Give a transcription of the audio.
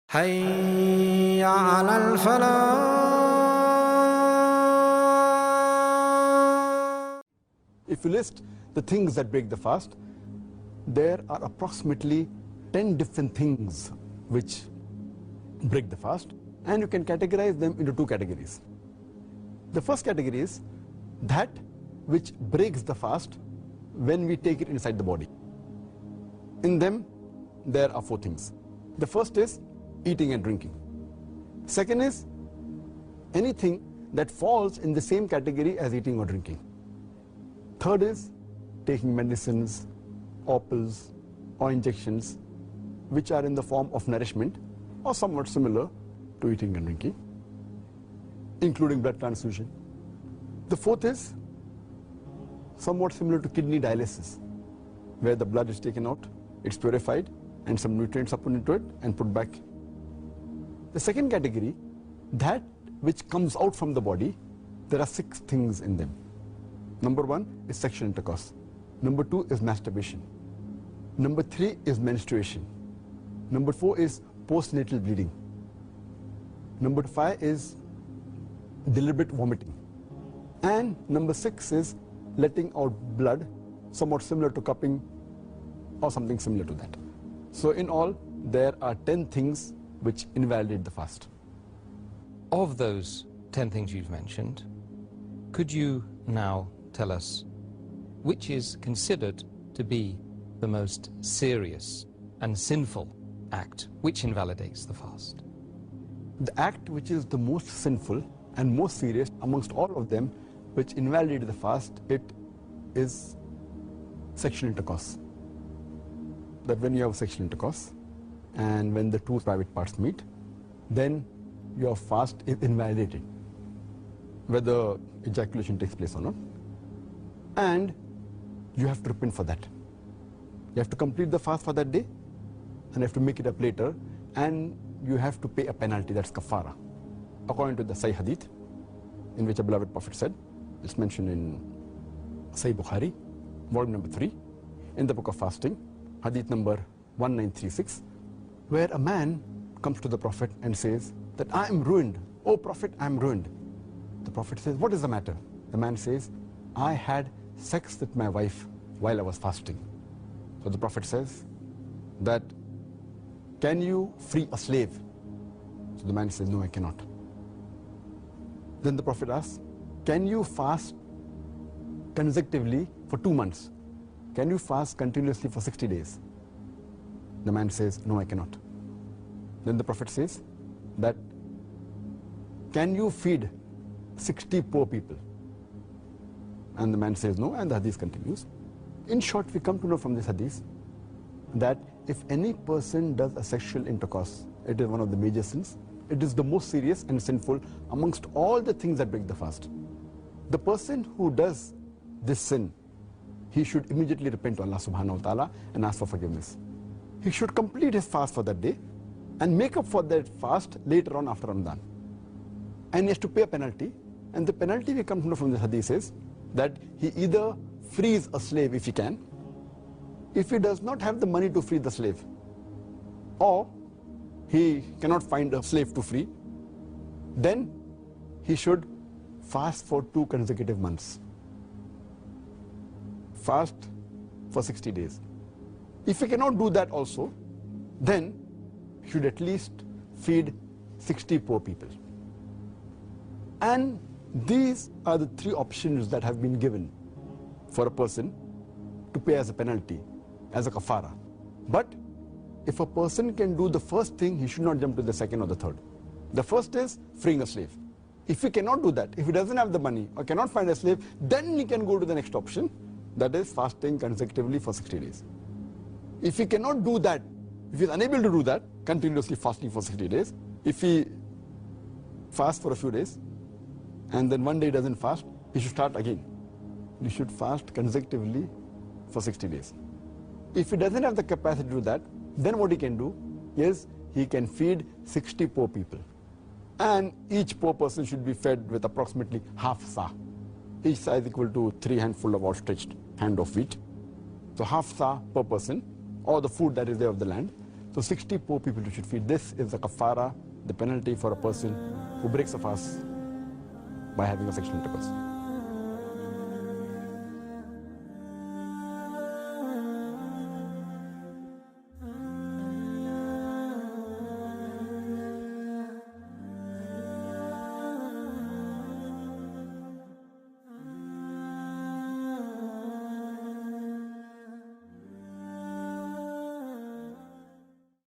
حي على الفلاح. If you list the things that break the fast, there are approximately 10 different things which break the fast, and you can categorize them into two categories. The first category is that which breaks the fast when we take it inside the body. In them, there are four things. The first is eating and drinking. Second is anything that falls in the same category as eating or drinking. Third is taking medicines, or pills, or injections, which are in the form of nourishment or somewhat similar to eating and drinking, including blood transfusion. The fourth is somewhat similar to kidney dialysis, where the blood is taken out, it's purified, and some nutrients are put into it and put back. The second category, that which comes out from the body, there are 6 things in them. Number 1 is sexual intercourse. Number 2 is masturbation. Number 3 is menstruation. Number 4 is postnatal bleeding. Number 5 is deliberate vomiting. And number 6 is letting out blood, somewhat similar to cupping or something similar to that. So in all, there are 10 things which invalidate the fast. Of those 10 things you've mentioned, could you now tell us which is considered to be the most serious and sinful act which invalidates the fast? The act which is the most sinful and most serious amongst all of them which invalidates the fast, it is sexual intercourse. That when you have sexual intercourse and when the two private parts meet, then your fast is invalidated, whether ejaculation takes place or not. And you have to repent for that. You have to complete the fast for that day, and you have to make it up later, and you have to pay a penalty, that's kafara. According to the Sahih Hadith, in which a beloved Prophet said, it's mentioned in Sahih Bukhari, volume number 3, in the book of fasting, Hadith number 1936, where a man comes to the Prophet and says that I am ruined. Oh Prophet, I am ruined. The Prophet says, what is the matter? The man says, I had sex with my wife while I was fasting. So the Prophet says that, can you free a slave? So the man says, no, I cannot. Then the Prophet asks, can you fast consecutively for 2 months? Can you fast continuously for 60 days? The man says, no, I cannot. Then the Prophet says that, can you feed 60 poor people? And the man says no, and the hadith continues. In short, we come to know from this hadith that if any person does a sexual intercourse, it is one of the major sins. It is the most serious and sinful amongst all the things that break the fast. The person who does this sin, he should immediately repent to Allah subhanahu wa ta'ala and ask for forgiveness. He should complete his fast for that day and make up for that fast later on after Ramadan. And he has to pay a penalty, and the penalty we come to know from the hadith is that he either frees a slave if he can, if he does not have the money to free the slave, or he cannot find a slave to free, then he should fast for 2 consecutive months. Fast for 60 days. If he cannot do that also, then he should at least feed 60 poor people. And these are the 3 options that have been given for a person to pay as a penalty, as a kafara. But if a person can do the first thing, he should not jump to the second or the third. The first is freeing a slave. If he cannot do that, if he doesn't have the money or cannot find a slave, then he can go to the next option, that is fasting consecutively for 60 days. If he cannot do that, if he is unable to do that, continuously fasting for 60 days, if he fasts for a few days, and then one day doesn't fast, he should start again. He should fast consecutively for 60 days. If he doesn't have the capacity to do that, then what he can do is he can feed 60 poor people. And each poor person should be fed with approximately half sa. Each sa is equal to 3 handfuls of outstretched hand of wheat. So half sa per person, or the food that is there of the land. So 60 poor people you should feed. This is the kafara, the penalty for a person who breaks a fast by having a sexual intercourse.